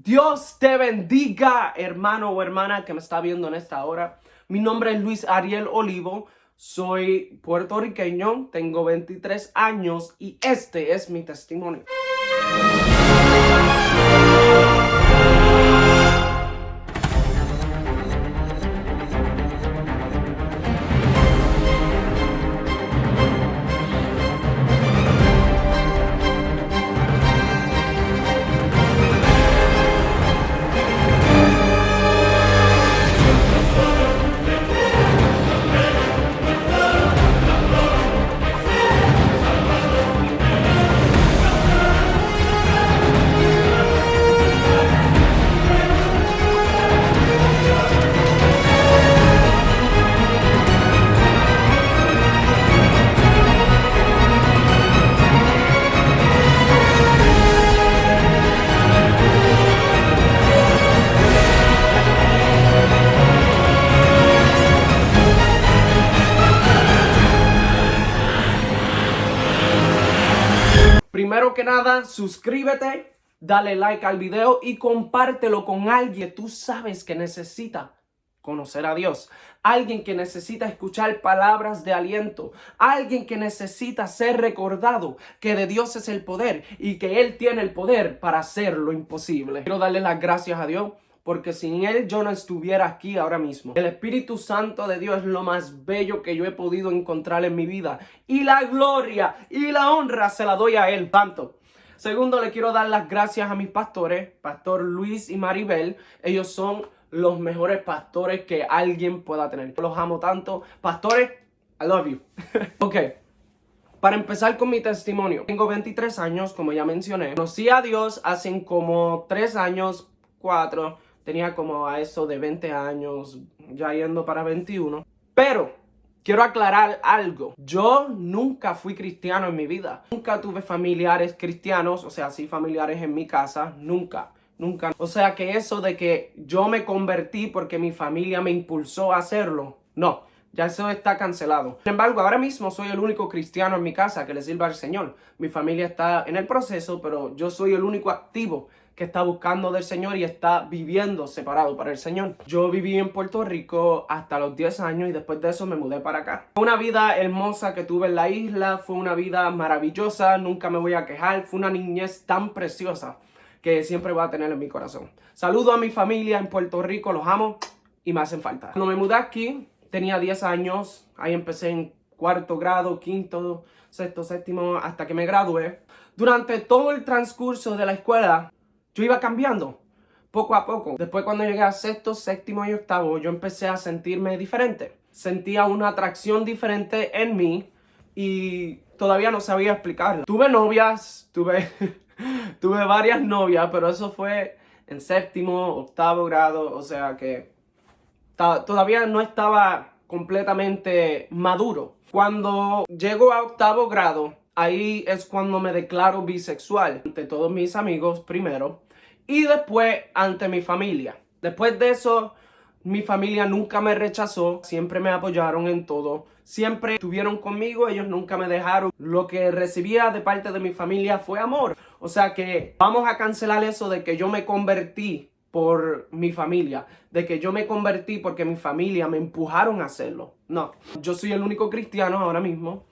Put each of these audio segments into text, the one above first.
Dios te bendiga, hermano o hermana que me está viendo en esta hora. Mi nombre es Luis Ariel Olivo, soy puertorriqueño, tengo 23 años y este es mi testimonio. Primero que nada, suscríbete, dale like al video y compártelo con alguien que tú sabes que necesita conocer a Dios. Alguien que necesita escuchar palabras de aliento. Alguien que necesita ser recordado que de Dios es el poder y que Él tiene el poder para hacer lo imposible. Quiero darle las gracias a Dios, porque sin Él yo no estuviera aquí ahora mismo. El Espíritu Santo de Dios es lo más bello que yo he podido encontrar en mi vida. Y la gloria y la honra se la doy a Él tanto. Segundo, le quiero dar las gracias a mis pastores, Pastor Luis y Maribel. Ellos son los mejores pastores que alguien pueda tener. Yo los amo tanto. Pastores, I love you. Ok. Para empezar con mi testimonio, tengo 23 años, como ya mencioné. Conocí a Dios hace como 3 años, 4. Tenía como a eso de 20 años, ya yendo para 21. Pero quiero aclarar algo. Yo nunca fui cristiano en mi vida. Nunca tuve familiares cristianos, o sea, sí familiares en mi casa, nunca. Nunca. O sea que eso de que yo me convertí porque mi familia me impulsó a hacerlo, no. Ya eso está cancelado. Sin embargo, ahora mismo soy el único cristiano en mi casa que le sirve al Señor. Mi familia está en el proceso, pero yo soy el único activo que está buscando del Señor y está viviendo separado para el Señor. Yo viví en Puerto Rico hasta los 10 años y después de eso me mudé para acá. Fue una vida hermosa que tuve en la isla, fue una vida maravillosa, nunca me voy a quejar, fue una niñez tan preciosa que siempre voy a tener en mi corazón. Saludo a mi familia en Puerto Rico, los amo y me hacen falta. Cuando me mudé aquí, tenía 10 años, ahí empecé en cuarto grado, quinto, sexto, séptimo, hasta que me gradué. Durante todo el transcurso de la escuela, yo iba cambiando, poco a poco. Después cuando llegué a sexto, séptimo y octavo, yo empecé a sentirme diferente. Sentía una atracción diferente en mí y todavía no sabía explicarlo. Tuve novias, tuve varias novias, pero eso fue en séptimo, octavo grado, o sea que todavía no estaba completamente maduro. Cuando llego a octavo grado, ahí es cuando me declaro bisexual ante todos mis amigos primero y después ante mi familia. Después de eso, mi familia nunca me rechazó, siempre me apoyaron en todo, siempre estuvieron conmigo, ellos nunca me dejaron. Lo que recibía de parte de mi familia fue amor. O sea que vamos a cancelar eso de que yo me convertí por mi familia, de que yo me convertí porque mi familia me empujaron a hacerlo. No, yo soy el único cristiano ahora mismo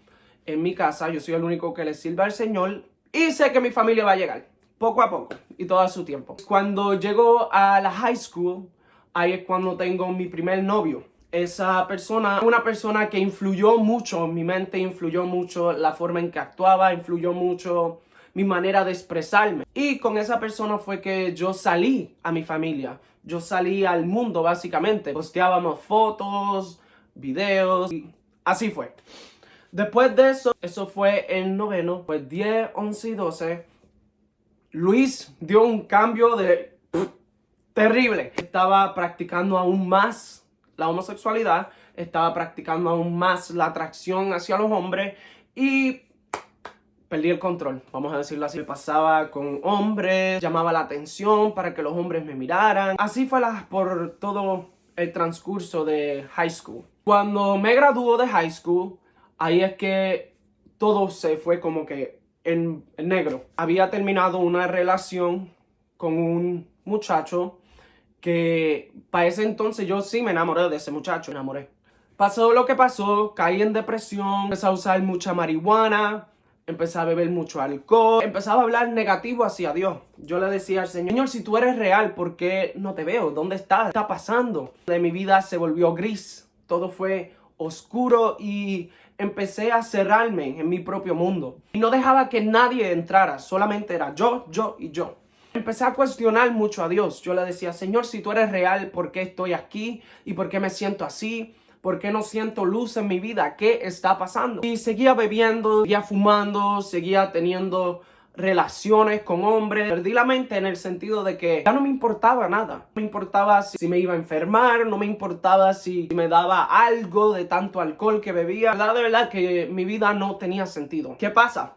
en mi casa, yo soy el único que le sirve al Señor y sé que mi familia va a llegar poco a poco y todo a su tiempo. Cuando llego a la high school, ahí es cuando tengo mi primer novio. Esa persona, una persona que influyó mucho en mi mente, influyó mucho la forma en que actuaba, influyó mucho mi manera de expresarme. Y con esa persona fue que yo salí a mi familia. Yo salí al mundo básicamente. Posteábamos fotos, videos y así fue. Después de eso, eso fue en noveno, pues 10, 11 y 12, Luis dio un cambio de terrible. Estaba practicando aún más la homosexualidad, estaba practicando aún más la atracción hacia los hombres y perdí el control, vamos a decirlo así. Me pasaba con hombres, llamaba la atención para que los hombres me miraran. Así fue por todo el transcurso de high school. Cuando me graduó de high school, ahí es que todo se fue como que en negro. Había terminado una relación con un muchacho que para ese entonces yo sí me enamoré de ese muchacho, me enamoré. Pasó lo que pasó, caí en depresión, empecé a usar mucha marihuana, empecé a beber mucho alcohol, empezaba a hablar negativo hacia Dios. Yo le decía al Señor, si tú eres real, ¿por qué no te veo? ¿Dónde estás? ¿Qué está pasando? De mi vida se volvió gris, todo fue oscuro y empecé a cerrarme en mi propio mundo. Y no dejaba que nadie entrara, solamente era yo y yo. Empecé a cuestionar mucho a Dios. Yo le decía, Señor, si tú eres real, ¿por qué estoy aquí? ¿Y por qué me siento así? ¿Por qué no siento luz en mi vida? ¿Qué está pasando? Y seguía bebiendo, seguía fumando, seguía teniendo relaciones con hombres. Perdí la mente en el sentido de que ya no me importaba nada. No me importaba si me iba a enfermar, no me importaba si me daba algo de tanto alcohol que bebía. De verdad que mi vida no tenía sentido. ¿Qué pasa?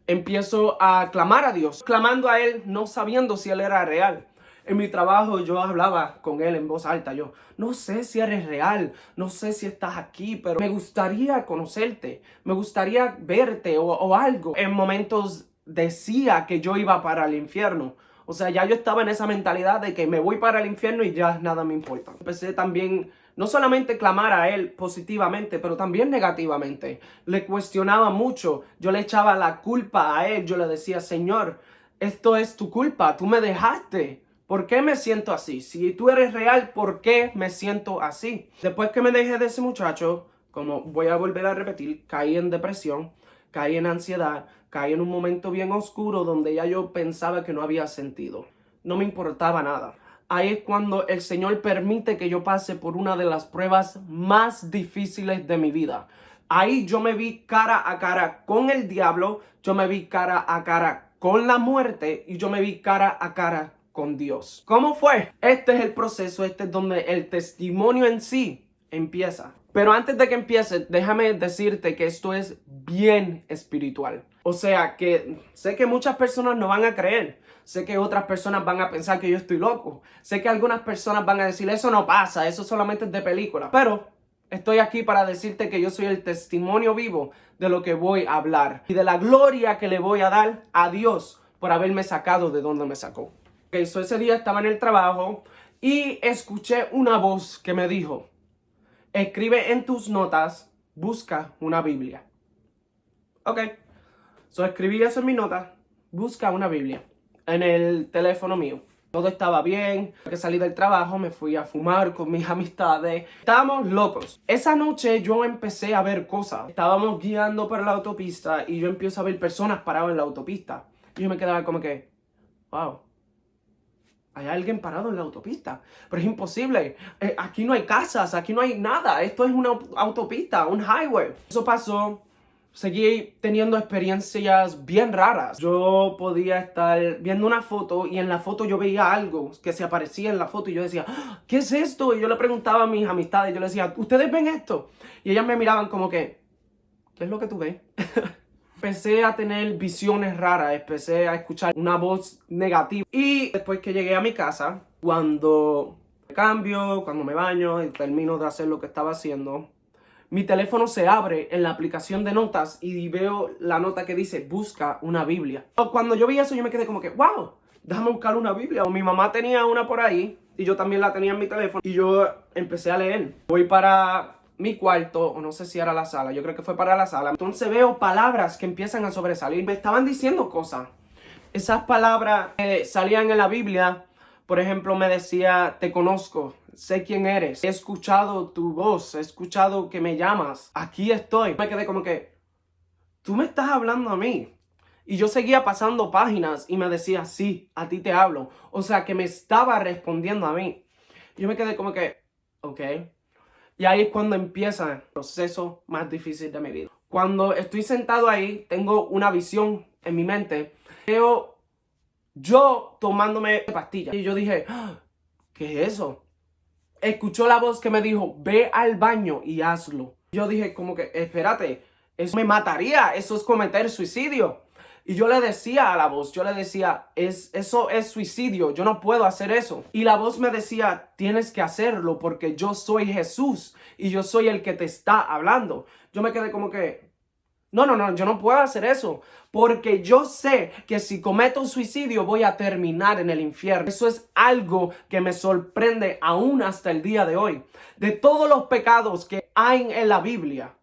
Empiezo a clamar a Dios, clamando a Él, no sabiendo si Él era real. En mi trabajo yo hablaba con Él en voz alta. Yo, no sé si eres real, no sé si estás aquí, pero me gustaría conocerte, me gustaría verte o algo. En momentos decía que yo iba para el infierno. O sea, ya yo estaba en esa mentalidad de que me voy para el infierno y ya nada me importa. Empecé también no solamente clamar a Él positivamente, pero también negativamente. Le cuestionaba mucho. Yo le echaba la culpa a Él. Yo le decía, Señor, esto es tu culpa. Tú me dejaste. ¿Por qué me siento así? Si tú eres real, ¿por qué me siento así? Después que me dejé de ese muchacho, como voy a volver a repetir, caí en depresión, caí en ansiedad, caí en un momento bien oscuro donde ya yo pensaba que no había sentido. No me importaba nada. Ahí es cuando el Señor permite que yo pase por una de las pruebas más difíciles de mi vida. Ahí yo me vi cara a cara con el diablo, yo me vi cara a cara con la muerte y yo me vi cara a cara con Dios. ¿Cómo fue? Este es el proceso, este es donde el testimonio en sí empieza. Pero antes de que empiece, déjame decirte que esto es bien espiritual. O sea, que sé que muchas personas no van a creer. Sé que otras personas van a pensar que yo estoy loco. Sé que algunas personas van a decir, eso no pasa, eso solamente es de película. Pero estoy aquí para decirte que yo soy el testimonio vivo de lo que voy a hablar. Y de la gloria que le voy a dar a Dios por haberme sacado de donde me sacó. Okay, so ese día estaba en el trabajo y escuché una voz que me dijo, escribe en tus notas, busca una Biblia. Ok, so escribí eso en mi nota, busca una Biblia en el teléfono mío. Todo estaba bien, que salí del trabajo, me fui a fumar con mis amistades. Estábamos locos. Esa noche yo empecé a ver cosas. Estábamos guiando por la autopista y yo empiezo a ver personas paradas en la autopista. Y yo me quedaba como que, wow. Hay alguien parado en la autopista, pero es imposible. Aquí no hay casas, aquí no hay nada. Esto es una autopista, un highway. Eso pasó. Seguí teniendo experiencias bien raras. Yo podía estar viendo una foto y en la foto yo veía algo que se aparecía en la foto y yo decía, ¿qué es esto? Y yo le preguntaba a mis amistades, yo les decía, ¿ustedes ven esto? Y ellas me miraban como que, ¿qué es lo que tú ves? Empecé a tener visiones raras, empecé a escuchar una voz negativa. Y después que llegué a mi casa, cuando me cambio, cuando me baño y termino de hacer lo que estaba haciendo, mi teléfono se abre en la aplicación de notas y veo la nota que dice, busca una Biblia. Cuando yo vi eso, yo me quedé como que, wow, déjame buscar una Biblia. Mi mamá tenía una por ahí y yo también la tenía en mi teléfono. Y yo empecé a leer. Voy para mi cuarto, o no sé si era la sala, yo creo que fue para la sala. Entonces veo palabras que empiezan a sobresalir. Me estaban diciendo cosas. Esas palabras salían en la Biblia. Por ejemplo, me decía, te conozco, sé quién eres, he escuchado tu voz, he escuchado que me llamas, aquí estoy. Me quedé como que, tú me estás hablando a mí. Y yo seguía pasando páginas y me decía, sí, a ti te hablo. O sea, que me estaba respondiendo a mí. Yo me quedé como que, ok. Y ahí es cuando empieza el proceso más difícil de mi vida. Cuando estoy sentado ahí, tengo una visión en mi mente. Veo yo tomándome pastillas. Y yo dije, ¿qué es eso? Escuchó la voz que me dijo, ve al baño y hazlo. Yo dije como que, espérate, eso me mataría, eso es cometer suicidio. Y yo le decía a la voz, yo le decía, eso es suicidio, yo no puedo hacer eso. Y la voz me decía, tienes que hacerlo porque yo soy Jesús y yo soy el que te está hablando. Yo me quedé como que, No, no, no, yo no puedo hacer eso. Porque yo sé que si cometo un suicidio voy a terminar en el infierno. Eso es algo que me sorprende aún hasta el día de hoy. De todos los pecados que hay en la Biblia,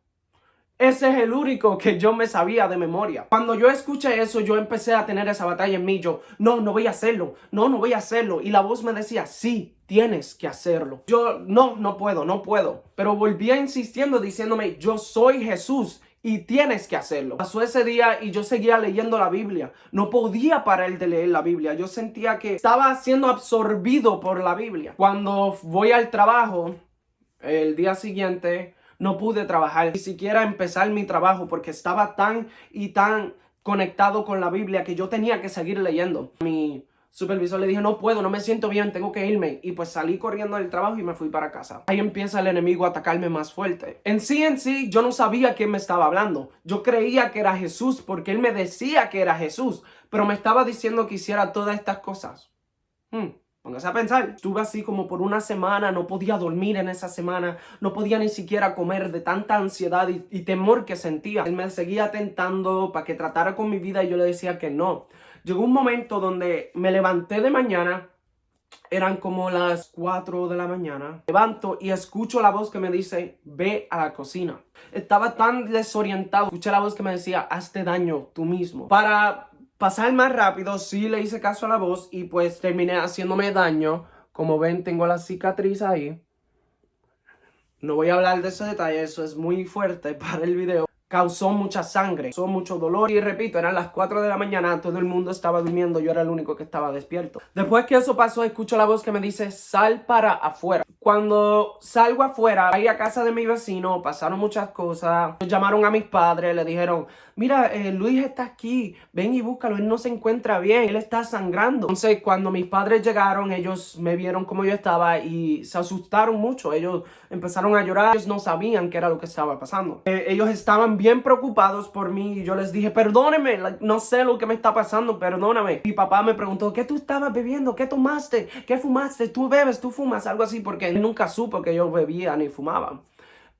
ese es el único que yo me sabía de memoria. Cuando yo escuché eso, yo empecé a tener esa batalla en mí. Yo, no, no voy a hacerlo. No, no voy a hacerlo. Y la voz me decía, sí, tienes que hacerlo. Yo, no, no puedo, no puedo. Pero volvía insistiendo, diciéndome, yo soy Jesús y tienes que hacerlo. Pasó ese día y yo seguía leyendo la Biblia. No podía parar de leer la Biblia. Yo sentía que estaba siendo absorbido por la Biblia. Cuando voy al trabajo, el día siguiente no pude trabajar, ni siquiera empezar mi trabajo porque estaba tan y tan conectado con la Biblia que yo tenía que seguir leyendo. Mi supervisor le dije, no puedo, no me siento bien, tengo que irme. Y pues salí corriendo del trabajo y me fui para casa. Ahí empieza el enemigo a atacarme más fuerte. En sí, yo no sabía quién me estaba hablando. Yo creía que era Jesús porque él me decía que era Jesús, pero me estaba diciendo que hiciera todas estas cosas. Póngase a pensar. Estuve así como por una semana, no podía dormir en esa semana, no podía ni siquiera comer de tanta ansiedad y temor que sentía. Él me seguía tentando para que tratara con mi vida y yo le decía que no. Llegó un momento donde me levanté de mañana, eran como las 4 de la mañana. Levanto y escucho la voz que me dice, ve a la cocina. Estaba tan desorientado. Escuché la voz que me decía, hazte daño tú mismo. Para pasar más rápido, sí le hice caso a la voz y pues terminé haciéndome daño. Como ven, tengo la cicatriz ahí. No voy a hablar de ese detalle, eso es muy fuerte para el video. Causó mucha sangre, causó mucho dolor y repito, eran las 4 de la mañana, todo el mundo estaba durmiendo, yo era el único que estaba despierto. Después que eso pasó, escucho la voz que me dice, sal para afuera. Cuando salgo afuera, ahí a casa de mi vecino, pasaron muchas cosas. Llamaron a mis padres, le dijeron, mira, Luis está aquí, ven y búscalo, él no se encuentra bien, él está sangrando. Entonces, cuando mis padres llegaron, ellos me vieron como yo estaba y se asustaron mucho. Ellos empezaron a llorar, ellos no sabían qué era lo que estaba pasando. Ellos estaban bien preocupados por mí y yo les dije, perdóneme, no sé lo que me está pasando, perdóname. Mi papá me preguntó, ¿qué tú estabas bebiendo? ¿Qué tomaste? ¿Qué fumaste? ¿Tú bebes? ¿Tú fumas? Algo así, porque él nunca supo que yo bebía ni fumaba.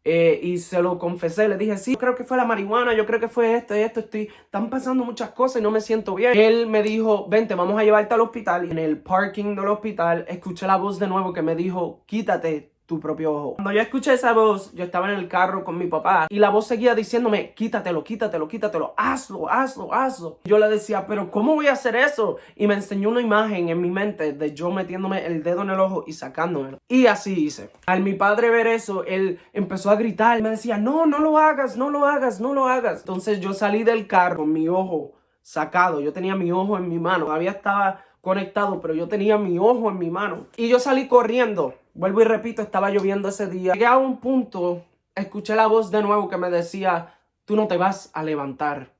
Y se lo confesé, le dije, sí, yo creo que fue la marihuana, yo creo que fue están pasando muchas cosas y no me siento bien. Él me dijo, vente, vamos a llevarte al hospital. Y en el parking del hospital escuché la voz de nuevo que me dijo, quítate tu propio ojo. Cuando yo escuché esa voz, yo estaba en el carro con mi papá y la voz seguía diciéndome, quítatelo, quítatelo, quítatelo, hazlo, hazlo, hazlo. Yo le decía, pero ¿cómo voy a hacer eso? Y me enseñó una imagen en mi mente de yo metiéndome el dedo en el ojo y sacándomelo. Y así hice. Al mi padre ver eso, él empezó a gritar, me decía, no, no lo hagas, no lo hagas, no lo hagas. Entonces yo salí del carro con mi ojo sacado, yo tenía mi ojo en mi mano, todavía estaba conectado, pero yo tenía mi ojo en mi mano. Y yo salí corriendo. Vuelvo y repito, estaba lloviendo ese día. Llegué a un punto, escuché la voz de nuevo que me decía, tú no te vas a levantar.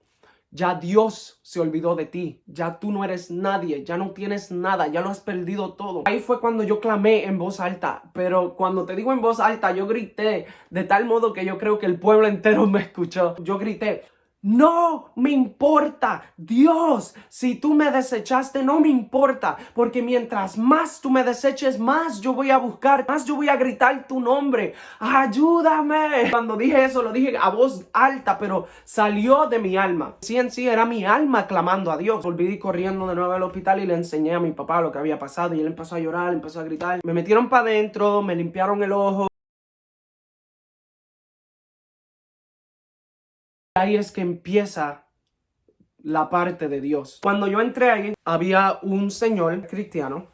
Ya Dios se olvidó de ti. Ya tú no eres nadie. Ya no tienes nada. Ya lo has perdido todo. Ahí fue cuando yo clamé en voz alta. Pero cuando te digo en voz alta, yo grité de tal modo que yo creo que el pueblo entero me escuchó. Yo grité, no me importa, Dios, si tú me desechaste, no me importa, porque mientras más tú me deseches, más yo voy a buscar, más yo voy a gritar tu nombre, ayúdame. Cuando dije eso, lo dije a voz alta, pero salió de mi alma. Sí, en sí, era mi alma clamando a Dios. Volví corriendo de nuevo al hospital y le enseñé a mi papá lo que había pasado y él empezó a llorar, empezó a gritar. Me metieron para adentro, me limpiaron el ojo. Ahí es que empieza la parte de Dios. Cuando yo entré ahí, había un señor cristiano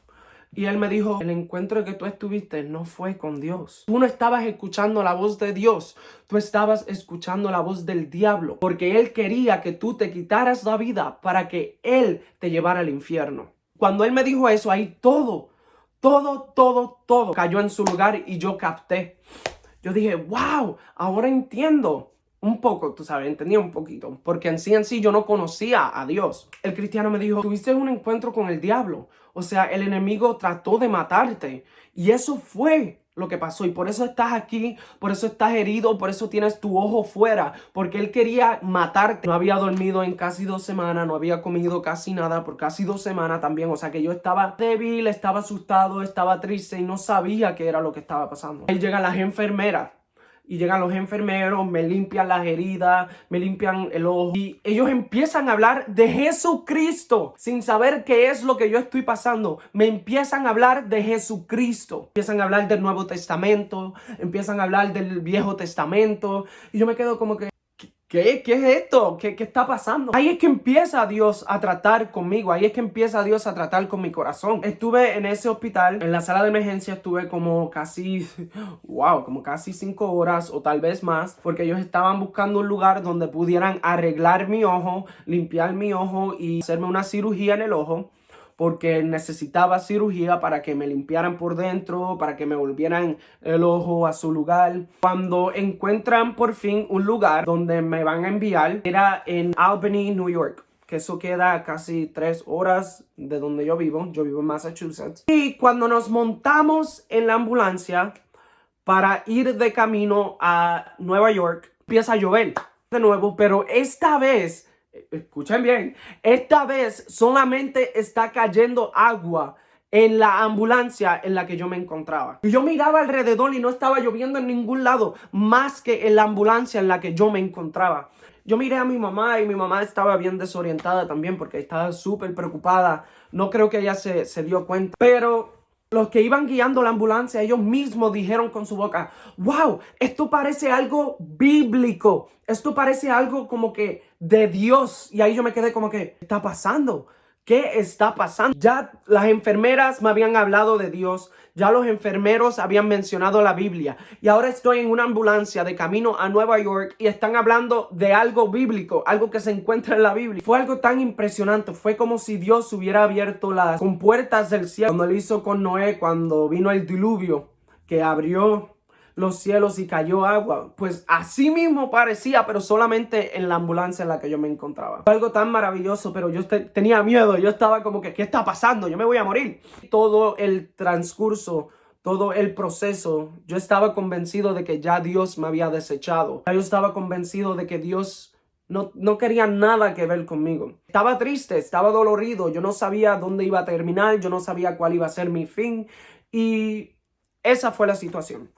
y él me dijo, el encuentro que tú estuviste no fue con Dios. Tú no estabas escuchando la voz de Dios, tú estabas escuchando la voz del diablo, porque él quería que tú te quitaras la vida para que él te llevara al infierno. Cuando él me dijo eso, ahí todo cayó en su lugar y yo capté. Yo dije, wow, ahora entiendo. Un poco, tú sabes, entendía un poquito, porque en sí yo no conocía a Dios. El cristiano me dijo, tuviste un encuentro con el diablo, o sea, el enemigo trató de matarte y eso fue lo que pasó y por eso estás aquí, por eso estás herido, por eso tienes tu ojo fuera, porque él quería matarte. No había dormido en casi 2 semanas, no había comido casi nada por casi 2 semanas también, o sea que yo estaba débil, estaba asustado, estaba triste y no sabía qué era lo que estaba pasando. Ahí llegan las enfermeras. y llegan los enfermeros, me limpian las heridas, me limpian el ojo y ellos empiezan a hablar de Jesucristo sin saber qué es lo que yo estoy pasando. Me empiezan a hablar de Jesucristo, empiezan a hablar del Nuevo Testamento, empiezan a hablar del Viejo Testamento y yo me quedo como que ¿qué es esto? ¿Qué está pasando? Ahí es que empieza Dios a tratar conmigo. Ahí es que empieza Dios a tratar con mi corazón. Estuve en ese hospital, en la sala de emergencia, estuve como casi 5 horas o tal vez más, porque ellos estaban buscando un lugar donde pudieran arreglar mi ojo, limpiar mi ojo y hacerme una cirugía en el ojo, porque necesitaba cirugía para que me limpiaran por dentro, para que me volvieran el ojo a su lugar. Cuando encuentran por fin un lugar donde me van a enviar, era en Albany, New York, que eso queda a casi 3 horas de donde yo vivo en Massachusetts. Y cuando nos montamos en la ambulancia para ir de camino a Nueva York, empieza a llover de nuevo, pero esta vez, escuchen bien, esta vez solamente está cayendo agua en la ambulancia en la que yo me encontraba. Y yo miraba alrededor y no estaba lloviendo en ningún lado más que en la ambulancia en la que yo me encontraba. Yo miré a mi mamá y mi mamá estaba bien desorientada también porque estaba súper preocupada. No creo que ella se dio cuenta, pero los que iban guiando la ambulancia, ellos mismos dijeron con su boca, wow, esto parece algo bíblico, esto parece algo como que de Dios. Y ahí yo me quedé como que, ¿qué está pasando? ¿Qué está pasando? Ya las enfermeras me habían hablado de Dios, ya los enfermeros habían mencionado la Biblia y ahora estoy en una ambulancia de camino a Nueva York y están hablando de algo bíblico, algo que se encuentra en la Biblia. Fue algo tan impresionante, fue como si Dios hubiera abierto las compuertas del cielo, cuando lo hizo con Noé, cuando vino el diluvio, que abrió los cielos y cayó agua. Pues así mismo parecía, pero solamente en la ambulancia en la que yo me encontraba. Fue algo tan maravilloso, pero yo tenía miedo. Yo estaba como que, ¿qué está pasando? Yo me voy a morir. Todo el transcurso, todo el proceso, yo estaba convencido de que ya Dios me había desechado. Yo estaba convencido de que Dios no quería nada que ver conmigo. Estaba triste, estaba dolorido. Yo no sabía dónde iba a terminar. Yo no sabía cuál iba a ser mi fin. Y esa fue la situación.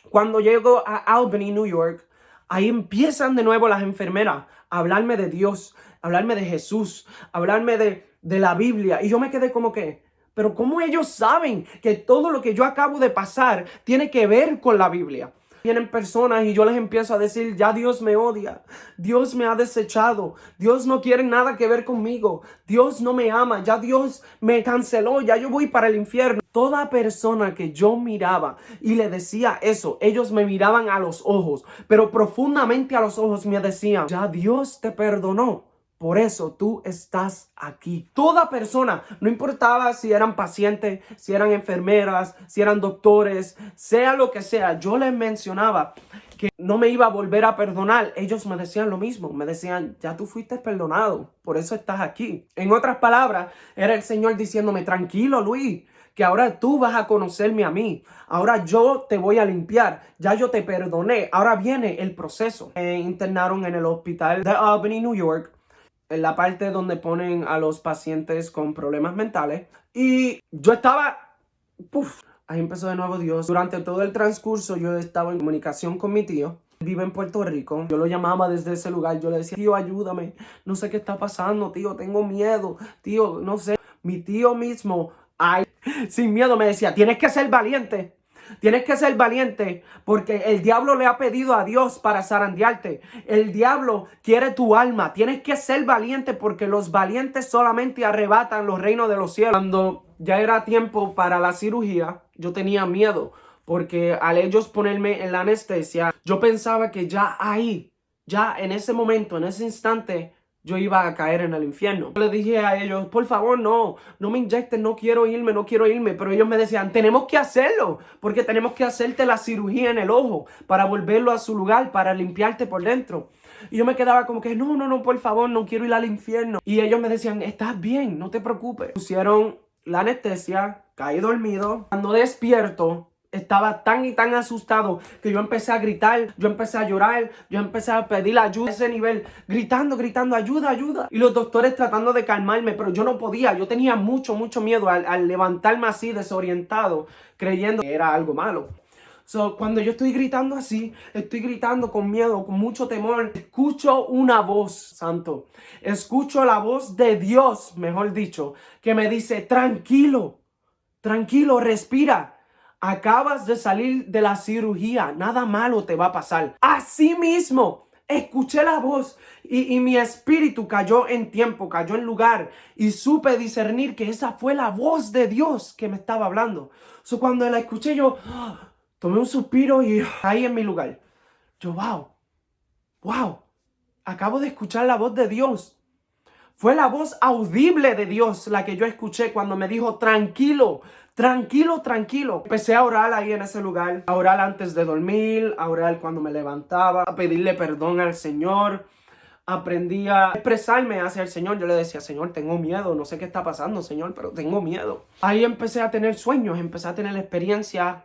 Cuando llego a Albany, New York, ahí empiezan de nuevo las enfermeras a hablarme de Dios, a hablarme de Jesús, a hablarme de la Biblia. Y yo me quedé como que, pero ¿cómo ellos saben que todo lo que yo acabo de pasar tiene que ver con la Biblia? Vienen personas y yo les empiezo a decir, ya Dios me odia, Dios me ha desechado, Dios no quiere nada que ver conmigo, Dios no me ama, ya Dios me canceló, ya yo voy para el infierno. Toda persona que yo miraba y le decía eso, ellos me miraban a los ojos, pero profundamente a los ojos me decían, ya Dios te perdonó. Por eso tú estás aquí. Toda persona, no importaba si eran pacientes, si eran enfermeras, si eran doctores, sea lo que sea, yo les mencionaba que no me iba a volver a perdonar. Ellos me decían lo mismo, me decían, ya tú fuiste perdonado, por eso estás aquí. En otras palabras, era el Señor diciéndome, tranquilo Luis, que ahora tú vas a conocerme a mí. Ahora yo te voy a limpiar. Ya yo te perdoné. Ahora viene el proceso. Me internaron en el hospital de Albany, New York, en la parte donde ponen a los pacientes con problemas mentales. Y yo estaba... ahí empezó de nuevo Dios. Durante todo el transcurso yo estaba en comunicación con mi tío. Vive en Puerto Rico. Yo lo llamaba desde ese lugar. Yo le decía, tío, ayúdame. No sé qué está pasando, tío. Tengo miedo. Tío, no sé. Mi tío mismo, sin miedo, me decía, tienes que ser valiente. Tienes que ser valiente porque el diablo le ha pedido a Dios para zarandearte. El diablo quiere tu alma. Tienes que ser valiente porque los valientes solamente arrebatan los reinos de los cielos. Cuando ya era tiempo para la cirugía, yo tenía miedo porque al ellos ponerme en la anestesia, yo pensaba que ya ahí, ya en ese momento, en ese instante, yo iba a caer en el infierno. Yo le dije a ellos, por favor, no me inyecten, no quiero irme. Pero ellos me decían, tenemos que hacerlo, porque tenemos que hacerte la cirugía en el ojo para volverlo a su lugar, para limpiarte por dentro. Y yo me quedaba como que, no, por favor, no quiero ir al infierno. Y ellos me decían, estás bien, no te preocupes. Pusieron la anestesia, caí dormido. Cuando despierto, estaba tan y tan asustado que yo empecé a gritar, yo empecé a llorar, yo empecé a pedir ayuda a ese nivel, gritando, ayuda. Y los doctores tratando de calmarme, pero yo no podía, yo tenía mucho miedo al levantarme así desorientado, creyendo que era algo malo. So, cuando yo estoy gritando así, estoy gritando con miedo, con mucho temor, escucho una voz, santo. Escucho la voz de Dios, mejor dicho, que me dice, tranquilo, tranquilo, respira. Acabas de salir de la cirugía, nada malo te va a pasar. Así mismo, escuché la voz y mi espíritu cayó en tiempo, cayó en lugar y supe discernir que esa fue la voz de Dios que me estaba hablando. So, cuando la escuché yo tomé un suspiro y ahí en mi lugar. Yo, wow, acabo de escuchar la voz de Dios. Fue la voz audible de Dios la que yo escuché cuando me dijo, tranquilo, tranquilo, tranquilo. Empecé a orar ahí en ese lugar, a orar antes de dormir, a orar cuando me levantaba, a pedirle perdón al Señor. Aprendí a expresarme hacia el Señor. Yo le decía, Señor, tengo miedo, no sé qué está pasando, Señor, pero tengo miedo. Ahí empecé a tener sueños, empecé a tener experiencias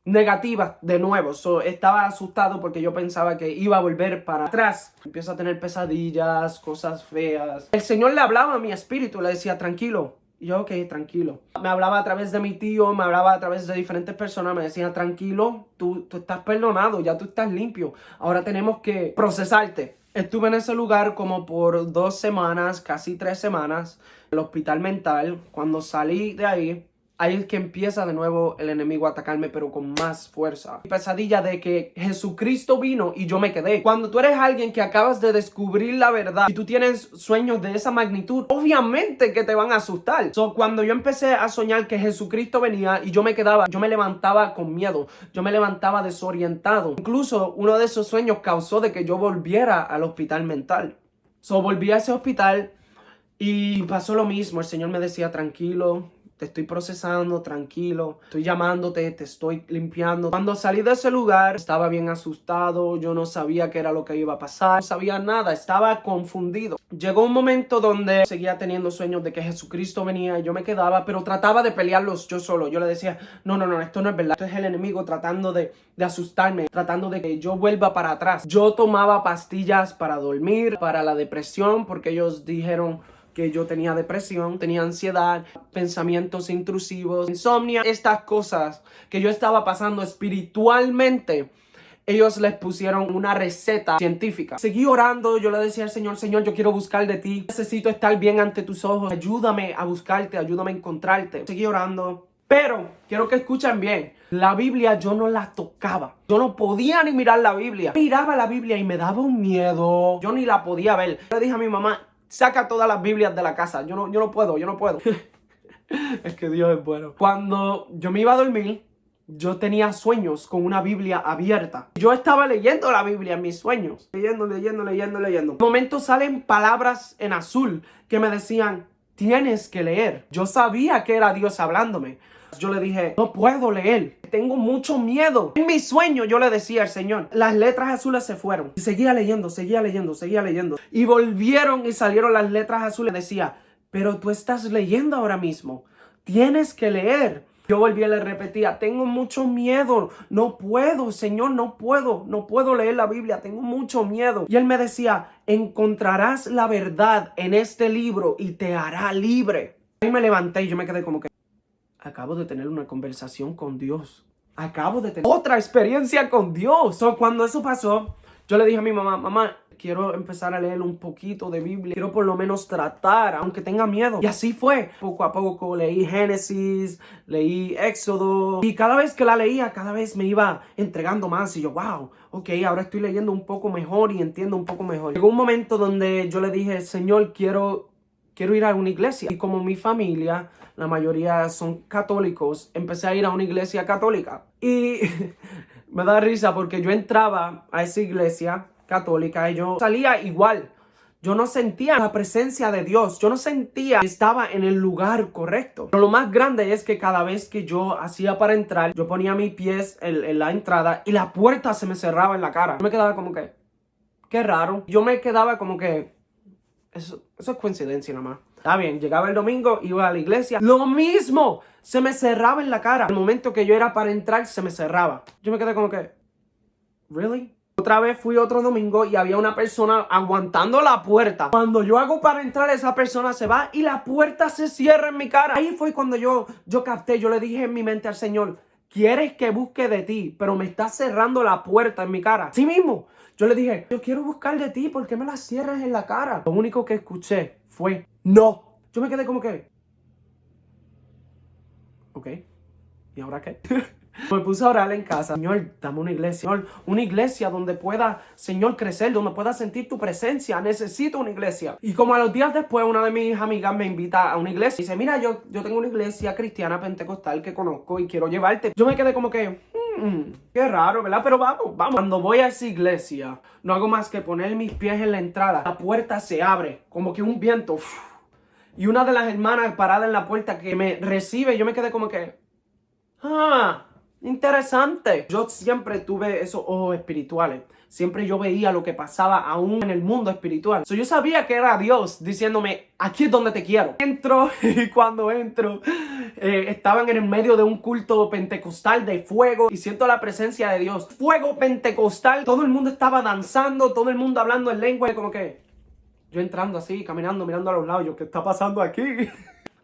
negativas de nuevo. Estaba asustado porque yo pensaba que iba a volver para atrás. Empiezo a tener pesadillas, cosas feas. El Señor le hablaba a mi espíritu, le decía, tranquilo. Y yo, ok, tranquilo. Me hablaba a través de mi tío, me hablaba a través de diferentes personas, me decían, tranquilo, tú estás perdonado, ya tú estás limpio. Ahora tenemos que procesarte. Estuve en ese lugar como por 2 semanas, casi 3 semanas, en el hospital mental. Cuando salí de ahí es que empieza de nuevo el enemigo a atacarme, pero con más fuerza. Pesadilla de que Jesucristo vino y yo me quedé. Cuando tú eres alguien que acabas de descubrir la verdad y tú tienes sueños de esa magnitud, obviamente que te van a asustar. Cuando yo empecé a soñar que Jesucristo venía y yo me quedaba, yo me levantaba con miedo, yo me levantaba desorientado. Incluso uno de esos sueños causó de que yo volviera al hospital mental. Volví a ese hospital y pasó lo mismo. El Señor me decía, tranquilo, te estoy procesando, tranquilo, estoy llamándote, te estoy limpiando. Cuando salí de ese lugar, estaba bien asustado, yo no sabía qué era lo que iba a pasar, no sabía nada, estaba confundido. Llegó un momento donde seguía teniendo sueños de que Jesucristo venía y yo me quedaba, pero trataba de pelearlos yo solo. Yo le decía, no, esto no es verdad, esto es el enemigo tratando de asustarme, tratando de que yo vuelva para atrás. Yo tomaba pastillas para dormir, para la depresión, porque ellos dijeron que yo tenía depresión, tenía ansiedad, pensamientos intrusivos, insomnio, estas cosas que yo estaba pasando espiritualmente. Ellos les pusieron una receta científica. Seguí orando, yo le decía al Señor, Señor, yo quiero buscar de ti. Necesito estar bien ante tus ojos. Ayúdame a buscarte, ayúdame a encontrarte. Seguí orando. Pero, quiero que escuchen bien, la Biblia yo no la tocaba. Yo no podía ni mirar la Biblia. Miraba la Biblia y me daba un miedo. Yo ni la podía ver. Le dije a mi mamá, saca todas las Biblias de la casa. Yo no puedo. Es que Dios es bueno. Cuando yo me iba a dormir, yo tenía sueños con una Biblia abierta. Yo estaba leyendo la Biblia en mis sueños. Leyendo. De momento salen palabras en azul que me decían, tienes que leer. Yo sabía que era Dios hablándome. Yo le dije, no puedo leer, tengo mucho miedo. En mi sueño yo le decía al Señor, las letras azules se fueron. Y seguía leyendo. Y volvieron y salieron las letras azules. Decía, pero tú estás leyendo ahora mismo, tienes que leer. Yo volví y le repetía, tengo mucho miedo, no puedo, Señor, no puedo leer la Biblia, tengo mucho miedo. Y él me decía, encontrarás la verdad en este libro y te hará libre. Y me levanté y yo me quedé como que, acabo de tener una conversación con Dios. Acabo de tener otra experiencia con Dios. Cuando eso pasó, yo le dije a mi mamá, mamá, quiero empezar a leer un poquito de Biblia. Quiero por lo menos tratar, aunque tenga miedo. Y así fue. Poco a poco leí Génesis, leí Éxodo. Y cada vez que la leía, cada vez me iba entregando más. Y yo, wow, ok, ahora estoy leyendo un poco mejor y entiendo un poco mejor. Llegó un momento donde yo le dije, Señor, quiero ir a una iglesia. Y como mi familia, la mayoría son católicos, empecé a ir a una iglesia católica. Y me da risa porque yo entraba a esa iglesia católica y yo salía igual. Yo no sentía la presencia de Dios. Yo no sentía que estaba en el lugar correcto. Pero lo más grande es que cada vez que yo hacía para entrar, yo ponía mis pies en la entrada y la puerta se me cerraba en la cara. Yo me quedaba como que, qué raro. Yo me quedaba como que, eso es coincidencia nada más. Está bien, llegaba el domingo, iba a la iglesia. Lo mismo, se me cerraba en la cara. El momento que yo era para entrar, se me cerraba. Yo me quedé como que, ¿really? Otra vez fui otro domingo y había una persona aguantando la puerta. Cuando yo hago para entrar, esa persona se va y la puerta se cierra en mi cara. Ahí fue cuando yo capté, yo le dije en mi mente al Señor, quieres que busque de ti, pero me estás cerrando la puerta en mi cara. Sí mismo. Yo le dije, yo quiero buscar de ti, ¿por qué me la cierras en la cara? Lo único que escuché fue, no. Yo me quedé como que, ok, ¿y ahora qué? Me puse a orar en casa. Señor, dame una iglesia. Señor, una iglesia donde pueda, Señor, crecer, donde pueda sentir tu presencia. Necesito una iglesia. Y como a los días después, una de mis amigas me invita a una iglesia. Y dice, mira, yo tengo una iglesia cristiana pentecostal que conozco y quiero llevarte. Yo me quedé como que, qué raro, ¿verdad? Pero vamos. Cuando voy a esa iglesia, no hago más que poner mis pies en la entrada. La puerta se abre, como que un viento. Y una de las hermanas parada en la puerta que me recibe, yo me quedé como que, interesante. Yo siempre tuve esos ojos espirituales. Siempre yo veía lo que pasaba aún en el mundo espiritual. Yo sabía que era Dios diciéndome, aquí es donde te quiero. Entro y cuando entro, estaban en el medio de un culto pentecostal de fuego y siento la presencia de Dios. Fuego pentecostal. Todo el mundo estaba danzando, todo el mundo hablando en lengua. Como que yo entrando así, caminando, mirando a los lados. Yo, ¿qué está pasando aquí?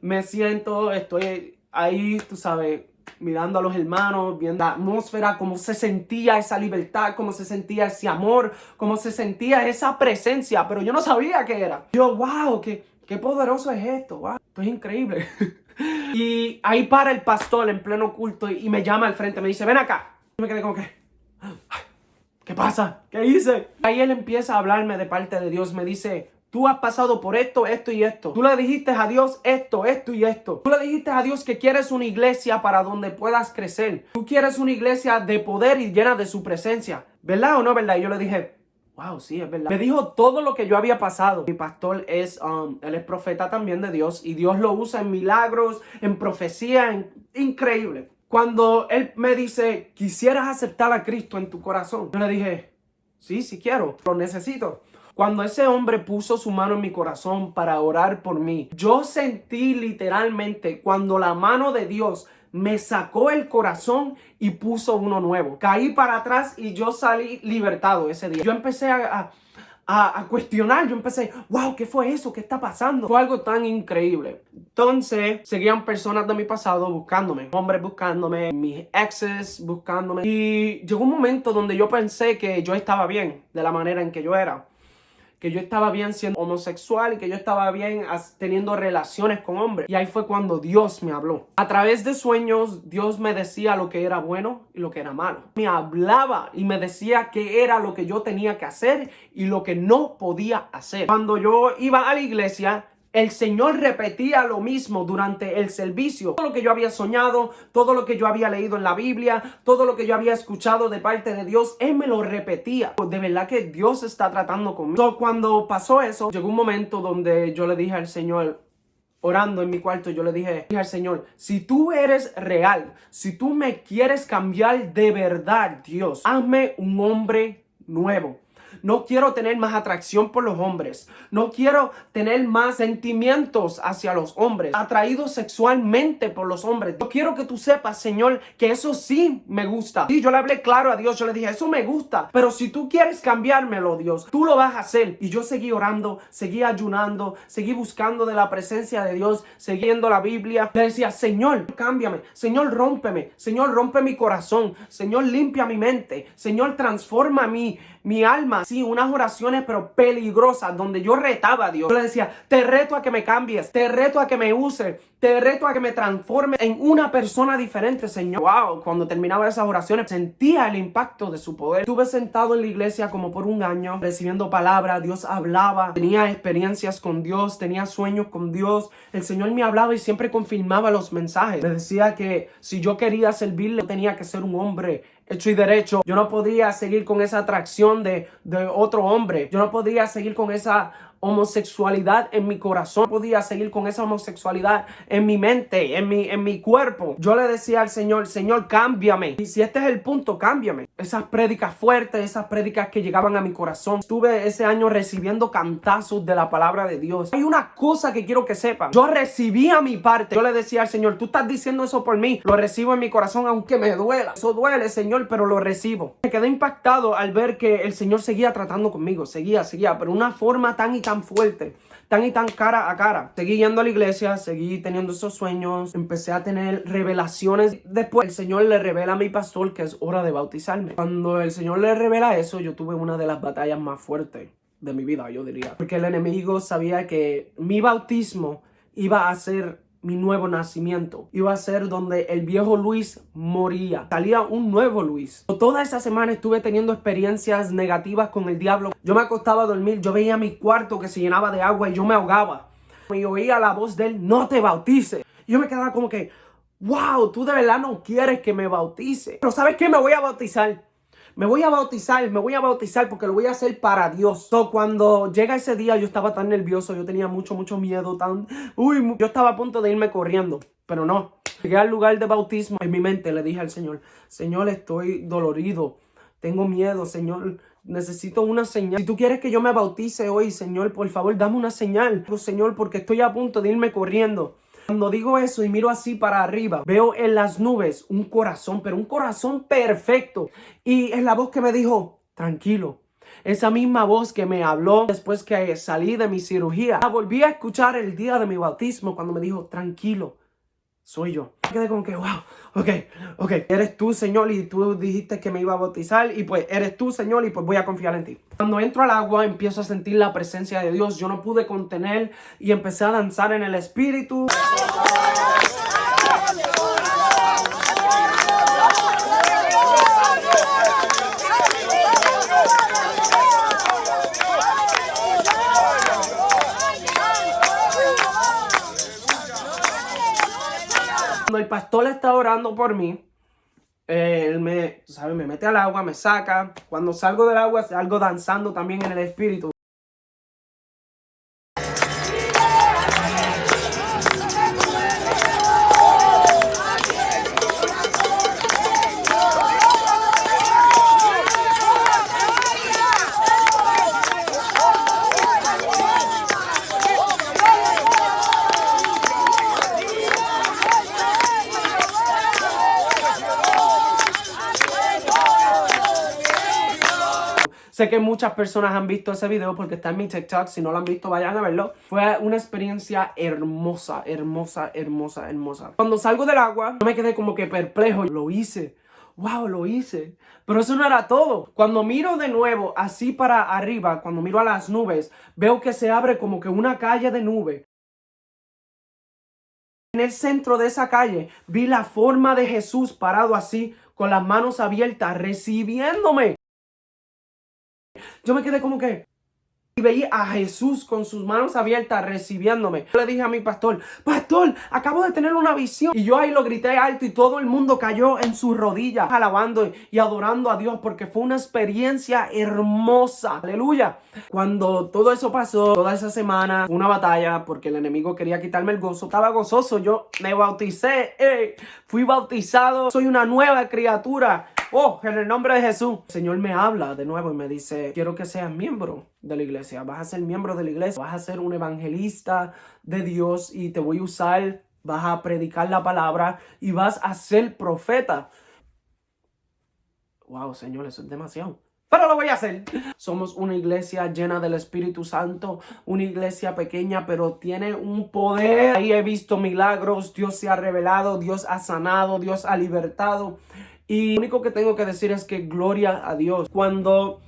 Me siento, estoy ahí, tú sabes, mirando a los hermanos, viendo la atmósfera, cómo se sentía esa libertad, cómo se sentía ese amor, cómo se sentía esa presencia, pero yo no sabía qué era. Yo, wow, qué poderoso es esto, wow, esto es increíble. Y ahí para el pastor en pleno culto y me llama al frente, me dice, ven acá. Y me quedé como que, ¿qué pasa? ¿Qué hice? Ahí él empieza a hablarme de parte de Dios, me dice, tú has pasado por esto, esto y esto. Tú le dijiste a Dios esto, esto y esto. Tú le dijiste a Dios que quieres una iglesia para donde puedas crecer. Tú quieres una iglesia de poder y llena de su presencia. ¿Verdad o no, verdad? Y yo le dije, wow, sí, es verdad. Me dijo todo lo que yo había pasado. Mi pastor él es profeta también de Dios. Y Dios lo usa en milagros, en profecía, increíble. Cuando él me dice, ¿quisieras aceptar a Cristo en tu corazón? Yo le dije, sí quiero, lo necesito. Cuando ese hombre puso su mano en mi corazón para orar por mí, yo sentí literalmente cuando la mano de Dios me sacó el corazón y puso uno nuevo. Caí para atrás y yo salí libertado ese día. Yo empecé a cuestionar, yo empecé, wow, ¿qué fue eso? ¿Qué está pasando? Fue algo tan increíble. Entonces, seguían personas de mi pasado buscándome, hombres buscándome, mis exes buscándome. Y llegó un momento donde yo pensé que yo estaba bien de la manera en que yo era. Que yo estaba bien siendo homosexual y que yo estaba bien teniendo relaciones con hombres. Y ahí fue cuando Dios me habló. A través de sueños, Dios me decía lo que era bueno y lo que era malo. Me hablaba y me decía qué era lo que yo tenía que hacer y lo que no podía hacer. Cuando yo iba a la iglesia, el Señor repetía lo mismo durante el servicio. Todo lo que yo había soñado, todo lo que yo había leído en la Biblia, todo lo que yo había escuchado de parte de Dios, Él me lo repetía. De verdad que Dios está tratando conmigo. Cuando pasó eso, llegó un momento donde yo le dije al Señor, orando en mi cuarto, yo le dije al Señor, si tú eres real, si tú me quieres cambiar de verdad, Dios, hazme un hombre nuevo. No quiero tener más atracción por los hombres. No quiero tener más sentimientos hacia los hombres. Atraído sexualmente por los hombres. Yo quiero que tú sepas, Señor, que eso sí me gusta. Y yo le hablé claro a Dios. Yo le dije, eso me gusta. Pero si tú quieres cambiármelo, Dios, tú lo vas a hacer. Y yo seguí orando, seguí ayunando, seguí buscando de la presencia de Dios, siguiendo la Biblia. Le decía, Señor, cámbiame. Señor, rómpeme. Señor, rompe mi corazón. Señor, limpia mi mente. Señor, transforma mi alma. Sí, unas oraciones pero peligrosas donde yo retaba a Dios. Yo le decía, te reto a que me cambies, te reto a que me uses, te reto a que me transforme en una persona diferente, Señor. Wow, cuando terminaba esas oraciones sentía el impacto de su poder. Estuve sentado en la iglesia como por un año recibiendo palabras. Dios hablaba, tenía experiencias con Dios, tenía sueños con Dios. El Señor me hablaba y siempre confirmaba los mensajes. Me decía que si yo quería servirle tenía que ser un hombre hecho y derecho. Yo no podía seguir con esa atracción de otro hombre. Yo no podía seguir con esa homosexualidad en mi corazón. No podía seguir con esa homosexualidad en mi mente, en mi cuerpo. Yo le decía al Señor, Señor, cámbiame. Y si este es el punto, cámbiame. Esas prédicas fuertes, esas prédicas que llegaban a mi corazón. Estuve ese año recibiendo cantazos de la palabra de Dios. Hay una cosa que quiero que sepan. Yo recibía mi parte. Yo le decía al Señor, tú estás diciendo eso por mí. Lo recibo en mi corazón aunque me duela. Eso duele, Señor, pero lo recibo. Me quedé impactado al ver que el Señor seguía tratando conmigo. Seguía, pero de una forma tan y tan tan fuerte, tan y tan cara a cara. Seguí yendo a la iglesia, seguí teniendo esos sueños, empecé a tener revelaciones. Después el Señor le revela a mi pastor que es hora de bautizarme. Cuando el Señor le revela eso, yo tuve una de las batallas más fuertes de mi vida, yo diría. Porque el enemigo sabía que mi bautismo iba a ser mi nuevo nacimiento. Iba a ser donde el viejo Luis moría. Salía un nuevo Luis. Toda esa semana estuve teniendo experiencias negativas con el diablo. Yo me acostaba a dormir, yo veía mi cuarto que se llenaba de agua y yo me ahogaba. Y oía la voz de él, no te bautices. Y yo me quedaba como que, wow, tú de verdad no quieres que me bautice. Pero ¿sabes qué? Me voy a bautizar. Me voy a bautizar porque lo voy a hacer para Dios. Cuando llega ese día yo estaba tan nervioso, yo tenía mucho miedo, yo estaba a punto de irme corriendo, pero no. Llegué al lugar de bautismo, en mi mente le dije al Señor, Señor, estoy dolorido, tengo miedo, Señor, necesito una señal. Si tú quieres que yo me bautice hoy, Señor, por favor, dame una señal, Señor, porque estoy a punto de irme corriendo. Cuando digo eso y miro así para arriba, veo en las nubes un corazón, pero un corazón perfecto. Y es la voz que me dijo, tranquilo. Esa misma voz que me habló después que salí de mi cirugía. La volví a escuchar el día de mi bautismo cuando me dijo, tranquilo, soy yo. Me quedé como que, wow, ok, eres tú, Señor, y tú dijiste que me iba a bautizar, y pues eres tú, Señor, y pues voy a confiar en ti. Cuando entro al agua, empiezo a sentir la presencia de Dios. Yo no pude contener y empecé a danzar en el Espíritu. Cuando el pastor está orando por mí, él me mete al agua, me saca. Cuando salgo del agua, salgo danzando también en el Espíritu. Sé que muchas personas han visto ese video porque está en mi TikTok. Si no lo han visto, vayan a verlo. Fue una experiencia hermosa. Cuando salgo del agua, yo me quedé como que perplejo. Lo hice. Wow, lo hice. Pero eso no era todo. Cuando miro de nuevo así para arriba, cuando miro a las nubes, veo que se abre como que una calle de nube. En el centro de esa calle vi la forma de Jesús parado así, con las manos abiertas, recibiéndome. Yo me quedé como que... Y veía a Jesús con sus manos abiertas recibiéndome. Yo le dije a mi pastor, pastor, acabo de tener una visión. Y yo ahí lo grité alto y todo el mundo cayó en sus rodillas, alabando y adorando a Dios, porque fue una experiencia hermosa. Aleluya. Cuando todo eso pasó, toda esa semana, fue una batalla porque el enemigo quería quitarme el gozo. Estaba gozoso, yo me bauticé, fui bautizado, soy una nueva criatura. Oh, en el nombre de Jesús. El Señor me habla de nuevo y me dice, quiero que seas miembro de la iglesia. Vas a ser miembro de la iglesia. Vas a ser un evangelista de Dios y te voy a usar. Vas a predicar la palabra y vas a ser profeta. Wow, Señor, eso es demasiado. Pero lo voy a hacer. Somos una iglesia llena del Espíritu Santo. Una iglesia pequeña, pero tiene un poder. Ahí he visto milagros. Dios se ha revelado. Dios ha sanado. Dios ha libertado. Y lo único que tengo que decir es que gloria a Dios. Cuando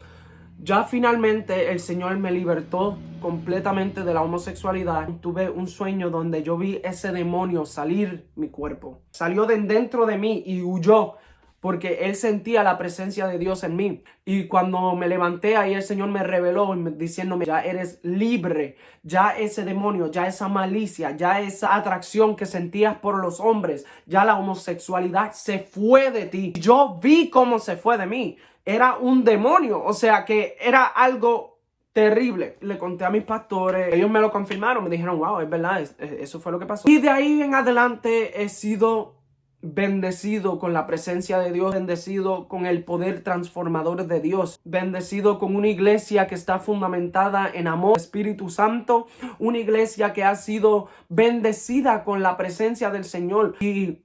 ya finalmente el Señor me libertó completamente de la homosexualidad, tuve un sueño donde yo vi ese demonio salir mi cuerpo. Salió de dentro de mí y huyó porque él sentía la presencia de Dios en mí. Y cuando me levanté, ahí el Señor me reveló diciéndome, ya eres libre. Ya ese demonio, ya esa malicia, ya esa atracción que sentías por los hombres, ya la homosexualidad se fue de ti. Yo vi cómo se fue de mí. Era un demonio, o sea que era algo terrible. Le conté a mis pastores, ellos me lo confirmaron, me dijeron, wow, es verdad, eso fue lo que pasó. Y de ahí en adelante he sido bendecido con la presencia de Dios, bendecido con el poder transformador de Dios, bendecido con una iglesia que está fundamentada en amor, Espíritu Santo, una iglesia que ha sido bendecida con la presencia del Señor. Y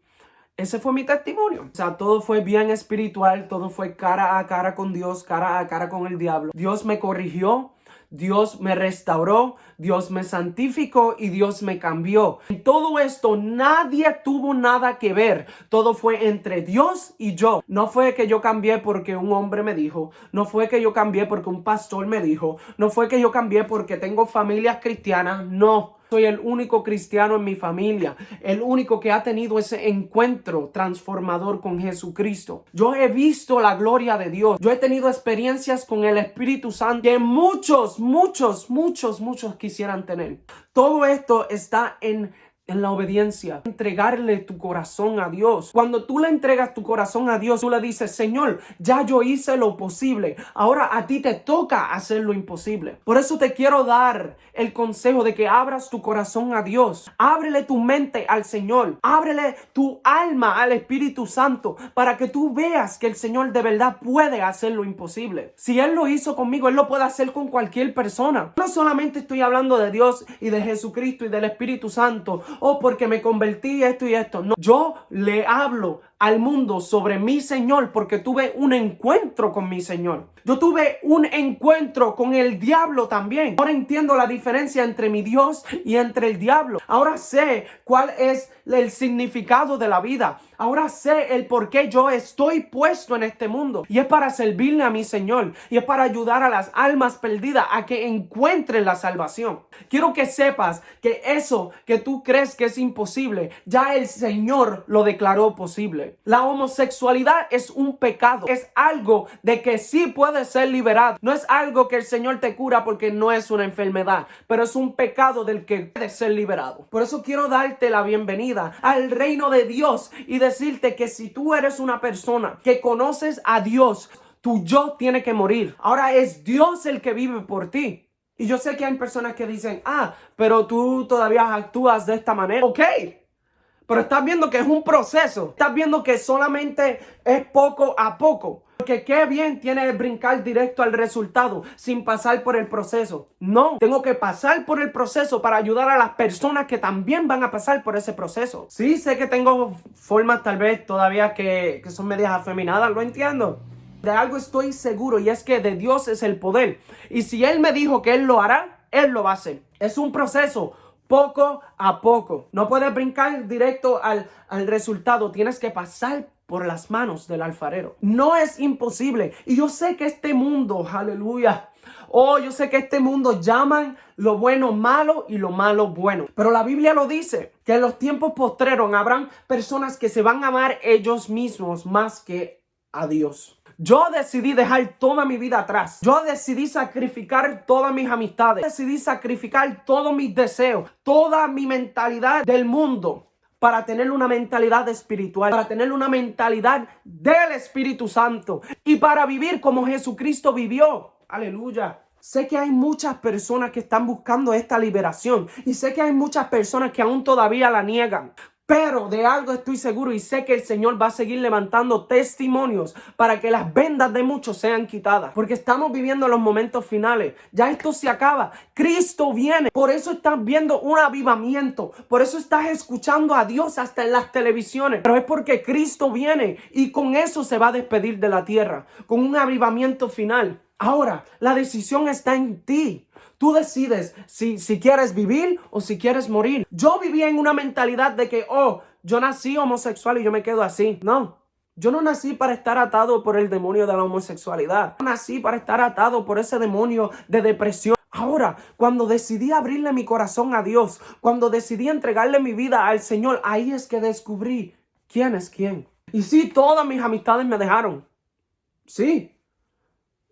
ese fue mi testimonio. O sea, todo fue bien espiritual, todo fue cara a cara con Dios, cara a cara con el diablo. Dios me corrigió, Dios me restauró, Dios me santificó y Dios me cambió. En todo esto nadie tuvo nada que ver. Todo fue entre Dios y yo. No fue que yo cambié porque un hombre me dijo. No fue que yo cambié porque un pastor me dijo. No fue que yo cambié porque tengo familias cristianas. No. Soy el único cristiano en mi familia, el único que ha tenido ese encuentro transformador con Jesucristo. Yo he visto la gloria de Dios. Yo he tenido experiencias con el Espíritu Santo que muchos quisieran tener. Todo esto está en la obediencia, entregarle tu corazón a Dios. Cuando tú le entregas tu corazón a Dios, tú le dices, Señor, ya yo hice lo posible. Ahora a ti te toca hacer lo imposible. Por eso te quiero dar el consejo de que abras tu corazón a Dios. Ábrele tu mente al Señor. Ábrele tu alma al Espíritu Santo para que tú veas que el Señor de verdad puede hacer lo imposible. Si Él lo hizo conmigo, Él lo puede hacer con cualquier persona. No solamente estoy hablando de Dios y de Jesucristo y del Espíritu Santo, porque me convertí esto y esto. No, yo le hablo al mundo sobre mi Señor porque tuve un encuentro con mi Señor. Yo tuve un encuentro con el diablo también. Ahora entiendo la diferencia entre mi Dios y entre el diablo. Ahora sé cuál es el significado de la vida. Ahora sé el por qué yo estoy puesto en este mundo. Y es para servirle a mi Señor. Y es para ayudar a las almas perdidas a que encuentren la salvación. Quiero que sepas que eso que tú crees que es imposible, ya el Señor lo declaró posible. La homosexualidad es un pecado. Es algo de que sí puede ser liberado. No es algo que el Señor te cura porque no es una enfermedad, pero es un pecado del que puede ser liberado. Por eso quiero darte la bienvenida al reino de Dios y decirte que si tú eres una persona que conoces a Dios, tu yo tiene que morir. Ahora es Dios el que vive por ti. Y yo sé que hay personas que dicen, pero tú todavía actúas de esta manera. Ok, pero estás viendo que es un proceso. Estás viendo que solamente es poco a poco. Porque qué bien tiene brincar directo al resultado sin pasar por el proceso. No, tengo que pasar por el proceso para ayudar a las personas que también van a pasar por ese proceso. Sí, sé que tengo formas tal vez todavía que son medias afeminadas, lo entiendo. De algo estoy seguro y es que de Dios es el poder. Y si Él me dijo que Él lo hará, Él lo va a hacer. Es un proceso. Poco a poco. No puedes brincar directo al resultado. Tienes que pasar por las manos del alfarero. No es imposible. Y yo sé que este mundo, aleluya. Yo sé que este mundo llaman lo bueno malo y lo malo bueno. Pero la Biblia lo dice, que en los tiempos postreros habrán personas que se van a amar ellos mismos más que a Dios. Yo decidí dejar toda mi vida atrás. Yo decidí sacrificar todas mis amistades. Decidí sacrificar todos mis deseos, toda mi mentalidad del mundo para tener una mentalidad espiritual, para tener una mentalidad del Espíritu Santo y para vivir como Jesucristo vivió. Aleluya. Sé que hay muchas personas que están buscando esta liberación y sé que hay muchas personas que aún todavía la niegan. Pero de algo estoy seguro y sé que el Señor va a seguir levantando testimonios para que las vendas de muchos sean quitadas. Porque estamos viviendo los momentos finales. Ya esto se acaba. Cristo viene. Por eso estás viendo un avivamiento. Por eso estás escuchando a Dios hasta en las televisiones. Pero es porque Cristo viene y con eso se va a despedir de la tierra. Con un avivamiento final. Ahora, la decisión está en ti. Tú decides si quieres vivir o si quieres morir. Yo vivía en una mentalidad de que, yo nací homosexual y yo me quedo así. No, yo no nací para estar atado por el demonio de la homosexualidad. Yo nací para estar atado por ese demonio de depresión. Ahora, cuando decidí abrirle mi corazón a Dios, cuando decidí entregarle mi vida al Señor, ahí es que descubrí quién es quién. Y sí, todas mis amistades me dejaron. Sí.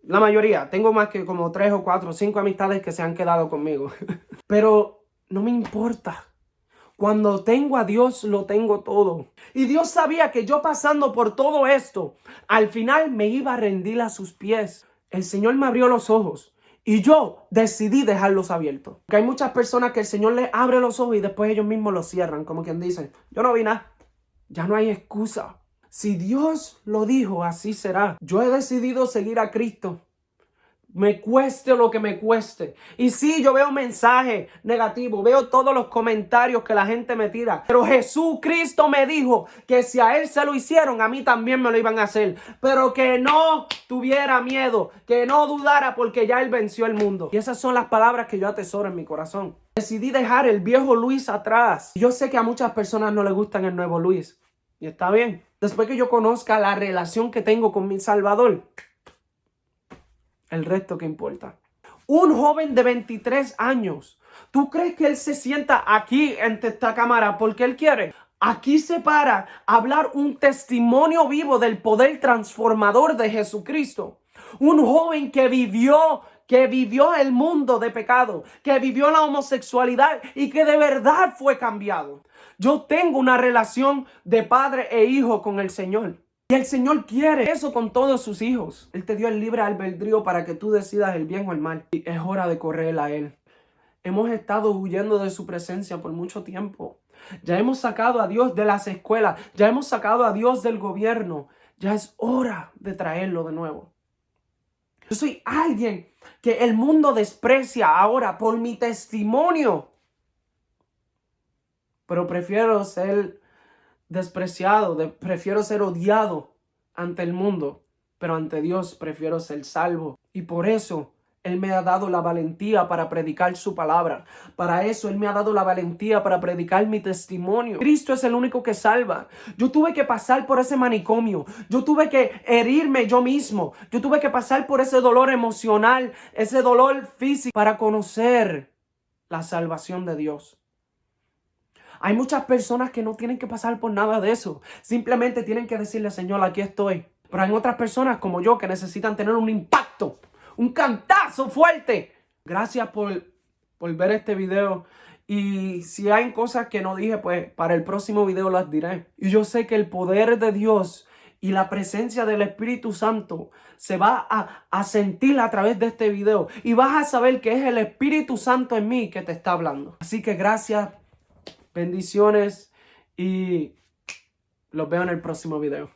La mayoría, tengo más que como 3 o 4 o 5 amistades que se han quedado conmigo. Pero no me importa. Cuando tengo a Dios, lo tengo todo. Y Dios sabía que yo pasando por todo esto, al final me iba a rendir a sus pies. El Señor me abrió los ojos y yo decidí dejarlos abiertos. Porque hay muchas personas que el Señor les abre los ojos y después ellos mismos los cierran. Como quien dice, yo no vi nada. Ya no hay excusa. Si Dios lo dijo, así será. Yo he decidido seguir a Cristo. Me cueste lo que me cueste. Y sí, yo veo mensajes negativos, veo todos los comentarios que la gente me tira. Pero Jesucristo me dijo que si a Él se lo hicieron, a mí también me lo iban a hacer. Pero que no tuviera miedo, que no dudara porque ya Él venció el mundo. Y esas son las palabras que yo atesoro en mi corazón. Decidí dejar el viejo Luis atrás. Yo sé que a muchas personas no les gustan el nuevo Luis. Y está bien. Después que yo conozca la relación que tengo con mi Salvador, el resto que importa. Un joven de 23 años. ¿Tú crees que él se sienta aquí ante esta cámara porque él quiere? Aquí se para a hablar un testimonio vivo del poder transformador de Jesucristo. Un joven que vivió el mundo de pecado, que vivió la homosexualidad y que de verdad fue cambiado. Yo tengo una relación de padre e hijo con el Señor. Y el Señor quiere eso con todos sus hijos. Él te dio el libre albedrío para que tú decidas el bien o el mal. Y es hora de correr a Él. Hemos estado huyendo de su presencia por mucho tiempo. Ya hemos sacado a Dios de las escuelas. Ya hemos sacado a Dios del gobierno. Ya es hora de traerlo de nuevo. Yo soy alguien que el mundo desprecia ahora por mi testimonio. Pero prefiero ser despreciado, prefiero ser odiado ante el mundo, pero ante Dios prefiero ser salvo. Y por eso Él me ha dado la valentía para predicar su palabra. Para eso Él me ha dado la valentía para predicar mi testimonio. Cristo es el único que salva. Yo tuve que pasar por ese manicomio. Yo tuve que herirme yo mismo. Yo tuve que pasar por ese dolor emocional, ese dolor físico para conocer la salvación de Dios. Hay muchas personas que no tienen que pasar por nada de eso. Simplemente tienen que decirle, Señor, aquí estoy. Pero hay otras personas como yo que necesitan tener un impacto, un cantazo fuerte. Gracias por ver este video. Y si hay cosas que no dije, pues para el próximo video las diré. Y yo sé que el poder de Dios y la presencia del Espíritu Santo se va a sentir a través de este video. Y vas a saber que es el Espíritu Santo en mí que te está hablando. Así que gracias. Bendiciones y los veo en el próximo video.